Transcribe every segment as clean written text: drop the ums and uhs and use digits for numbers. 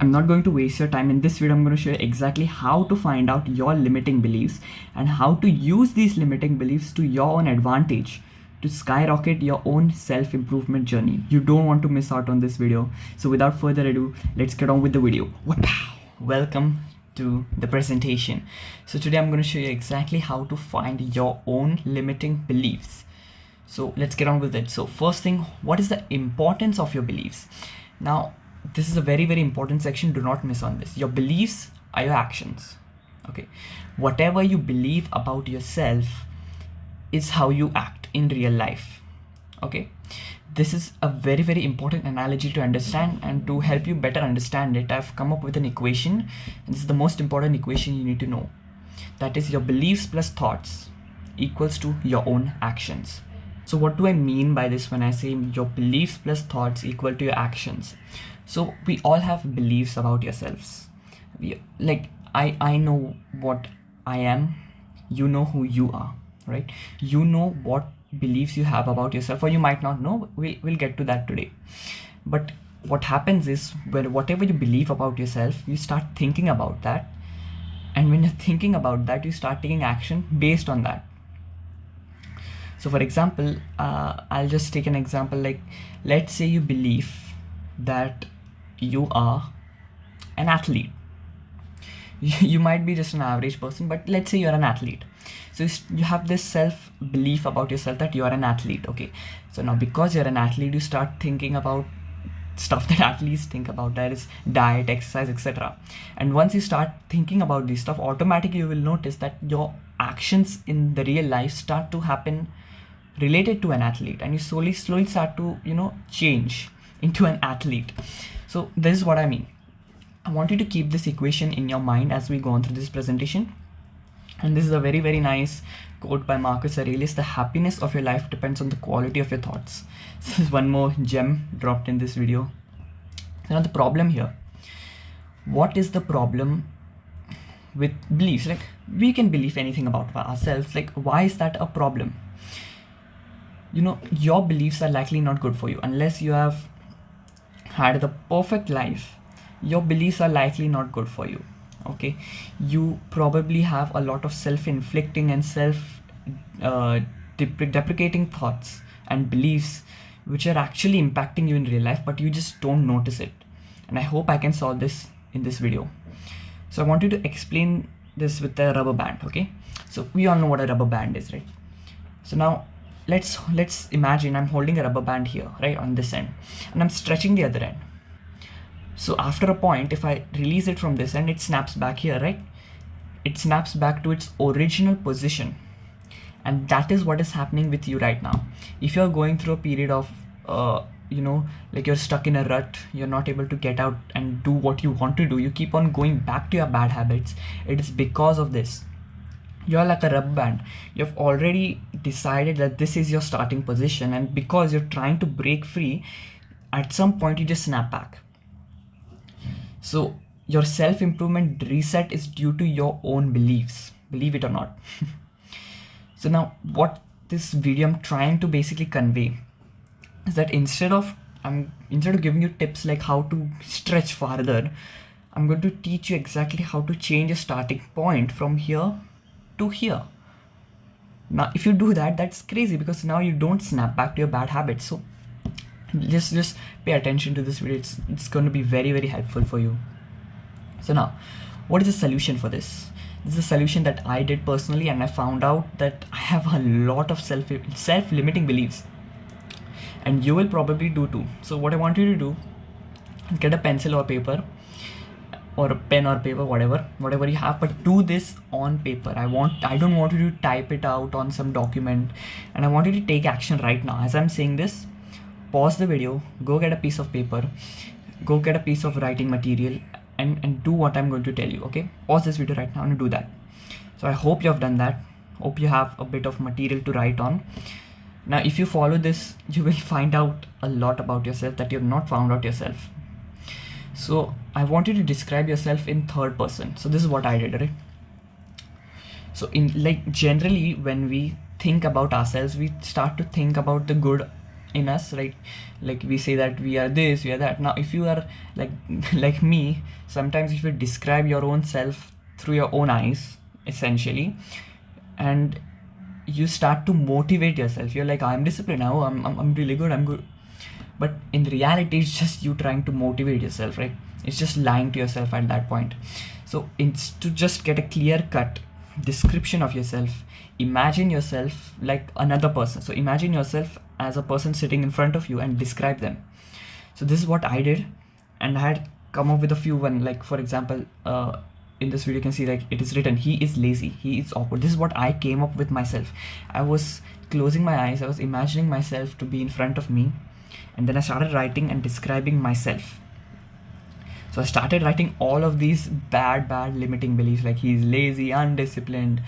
I'm not going to waste your time. In this video, I'm going to show you exactly how to find out your limiting beliefs and how to use these limiting beliefs to your own advantage to skyrocket your own self-improvement journey. You don't want to miss out on this video. So without further ado, let's get on with the video. Welcome to the presentation. So today I'm going to show you exactly how to find your own limiting beliefs. So let's get on with it. So first thing, what is the importance of your beliefs? Now, this is a very, very important section. Do not miss on this. Your beliefs are your actions. Okay. Whatever you believe about yourself is how you act in real life. Okay. This is a very, very important analogy to understand, and to help you better understand it, I've come up with an equation. And this is the most important equation you need to know. That is, your beliefs plus thoughts equals to your own actions. So what do I mean by this when I say your beliefs plus thoughts equal to your actions? So we all have beliefs about yourselves. I know what I am. You know who you are, right? You know what beliefs you have about yourself, or you might not know. We'll get to that today. But what happens is, whatever you believe about yourself, you start thinking about that. And when you're thinking about that, you start taking action based on that. So for example, I'll just take an example. Like, let's say you believe that you are an athlete. You might be just an average person, but let's say you're an athlete. So you have this self belief about yourself that you are an athlete. Okay. So now, because you're an athlete, you start thinking about stuff that athletes think about, that is diet, exercise, etc. And once you start thinking about this stuff, automatically you will notice that your actions in the real life start to happen related to an athlete, and you slowly start to change into an athlete. So this is what I mean. I want you to keep this equation in your mind as we go on through this presentation. And this is a very, very nice quote by Marcus Aurelius: the happiness of your life depends on the quality of your thoughts. This is one more gem dropped in this video. Now the problem here, what is the problem with beliefs? Like, we can believe anything about ourselves. Like, why is that a problem? Your beliefs are likely not good for you. Unless you have had the perfect life, your beliefs are likely not good for you. Okay, you probably have a lot of self-inflicting and self-deprecating thoughts and beliefs which are actually impacting you in real life, but you just don't notice it. And I hope I can solve this in this video. So I want you to explain this with a rubber band. Okay, so we all know what a rubber band is, right? So now let's imagine I'm holding a rubber band here, right, on this end, and I'm stretching the other end. So after a point, if I release it from this end, it snaps back here, right? It snaps back to its original position. And that is what is happening with you right now. If you're going through a period of, like you're stuck in a rut, you're not able to get out and do what you want to do, you keep on going back to your bad habits, it is because of this. You're like a rubber band. You've already decided that this is your starting position, and because you're trying to break free, at some point you just snap back. So your self-improvement reset is due to your own beliefs, believe it or not. So now, what this video I'm trying to basically convey is that instead of giving you tips like how to stretch farther, I'm going to teach you exactly how to change your starting point from here to here. Now, if you do that, that's crazy, because now you don't snap back to your bad habits. So just pay attention to this video. It's going to be very, very helpful for you. So now, what is the solution for this? This is a solution that I did personally, and I found out that I have a lot of self-limiting beliefs, and you will probably do too. So what I want you to do is get a pencil or paper, or a pen or paper, whatever you have, but do this on paper. I don't want you to type it out on some document, and I want you to take action right now. As I'm saying this, pause the video, go get a piece of paper, go get a piece of writing material, and do what I'm going to tell you. Okay, pause this video right now and do that. So I hope you have done that. Hope you have a bit of material to write on. Now, if you follow this, you will find out a lot about yourself that you have not found out yourself. So I want you to describe yourself in third person. So this is what I did, right? So generally when we think about ourselves, we start to think about the good in us, right? Like we say that we are this, we are that. Now if you are like like me, sometimes if you describe your own self through your own eyes essentially, and you start to motivate yourself, you're like, I'm disciplined now, I'm really good, I'm good. But in reality it's just you trying to motivate yourself, right? It's just lying to yourself at that point. So it's to just get a clear cut description of yourself. Imagine yourself like another person. So imagine yourself as a person sitting in front of you and describe them. So this is what I did, and I had come up with a few one, like for example, in this video you can see like it is written, he is lazy, he is awkward. This is what I came up with myself. I was closing my eyes, I was imagining myself to be in front of me, and then I started writing and describing myself. So I started writing all of these bad limiting beliefs, like he's lazy, undisciplined,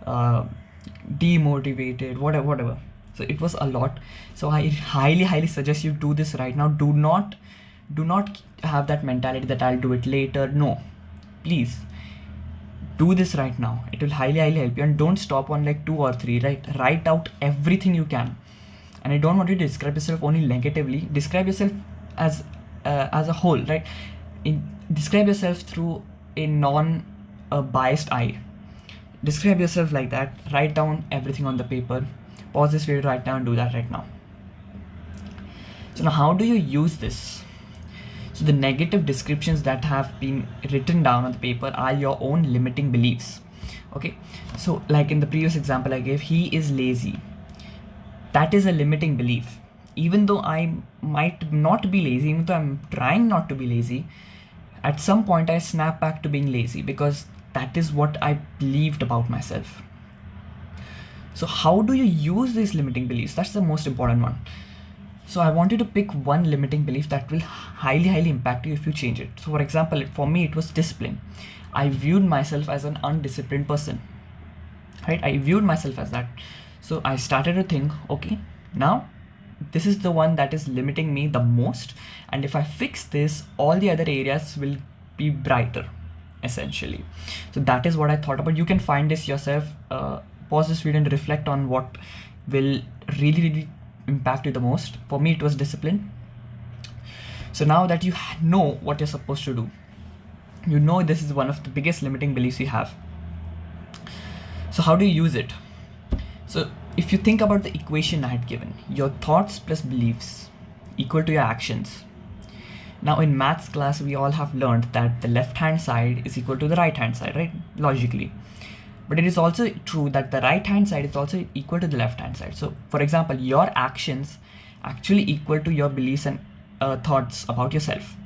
demotivated, whatever. So it was a lot. So I highly suggest you do this right now. Do not have that mentality that I'll do it later. No, please do this right now. It will highly help you. And don't stop on like 2 or 3, right? Write out everything you can. And I don't want you to describe yourself only negatively. Describe yourself as a whole, right? Describe yourself through a non-biased eye. Describe yourself like that. Write down everything on the paper. Pause this video right now and do that right now. So now how do you use this? So the negative descriptions that have been written down on the paper are your own limiting beliefs. Okay, so like in the previous example I gave, he is lazy. That is a limiting belief. Even though I might not be lazy, even though I'm trying not to be lazy, at some point I snap back to being lazy because that is what I believed about myself. So how do you use these limiting beliefs? That's the most important one. So I want you to pick one limiting belief that will highly impact you if you change it. So for example, for me it was discipline. I viewed myself as an undisciplined person, right? I viewed myself as that. So I started to think, okay, now this is the one that is limiting me the most, and if I fix this, all the other areas will be brighter essentially. So that is what I thought about. You can find this yourself. Pause this video and reflect on what will really impact you the most. For me it was discipline. So now that you know what you're supposed to do, you know this is one of the biggest limiting beliefs you have. So how do you use it? So if you think about the equation I had given, your thoughts plus beliefs equal to your actions. Now in maths class we all have learned that the left hand side is equal to the right hand side, right? Logically. But it is also true that the right hand side is also equal to the left hand side. So for example, your actions actually equal to your beliefs and thoughts about yourself.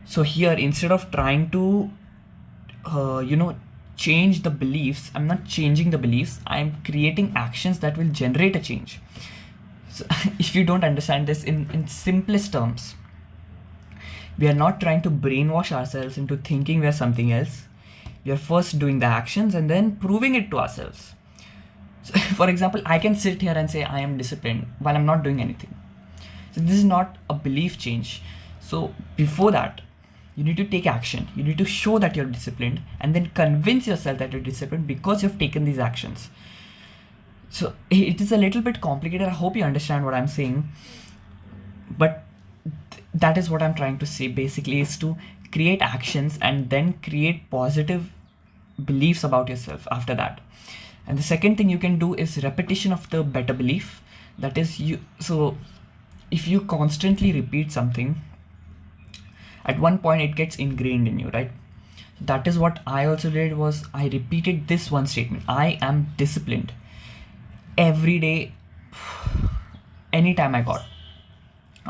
So here, instead of trying to change the beliefs, I'm not changing the beliefs, I'm creating actions that will generate a change. So if you don't understand this in simplest terms, we are not trying to brainwash ourselves into thinking we are something else. We are first doing the actions and then proving it to ourselves. So for example, I can sit here and say I am disciplined while I'm not doing anything. So this is not a belief change. So before that, you need to take action. You need to show that you're disciplined and then convince yourself that you're disciplined because you've taken these actions. So it is a little bit complicated. I hope you understand what I'm saying. But that is what I'm trying to say basically, is to create actions and then create positive beliefs about yourself after that. And the second thing you can do is repetition of the better belief. That is so if you constantly repeat something, at one point it gets ingrained in you, right? That is what I also did, was I repeated this one statement: I am disciplined. Every day, anytime I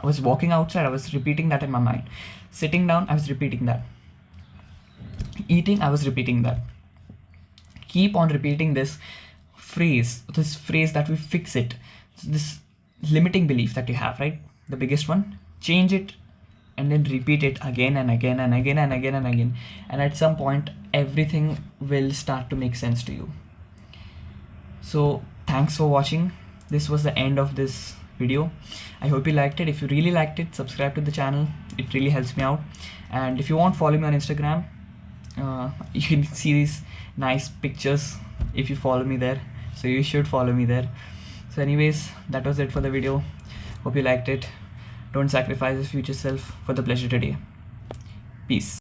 was walking outside, I was repeating that in my mind. Sitting down, I was repeating that. Eating, I was repeating that. Keep on repeating this phrase that will fix it. So this limiting belief that you have, right? The biggest one, change it and then repeat it again and again and again and again and again. And at some point, everything will start to make sense to you. So thanks for watching. This was the end of this video. I hope you liked it. If you really liked it, subscribe to the channel. It really helps me out. And if you want, follow me on Instagram. You can see these nice pictures if you follow me there. So you should follow me there. So anyways, that was it for the video. Hope you liked it. Don't sacrifice your future self for the pleasure today. Peace.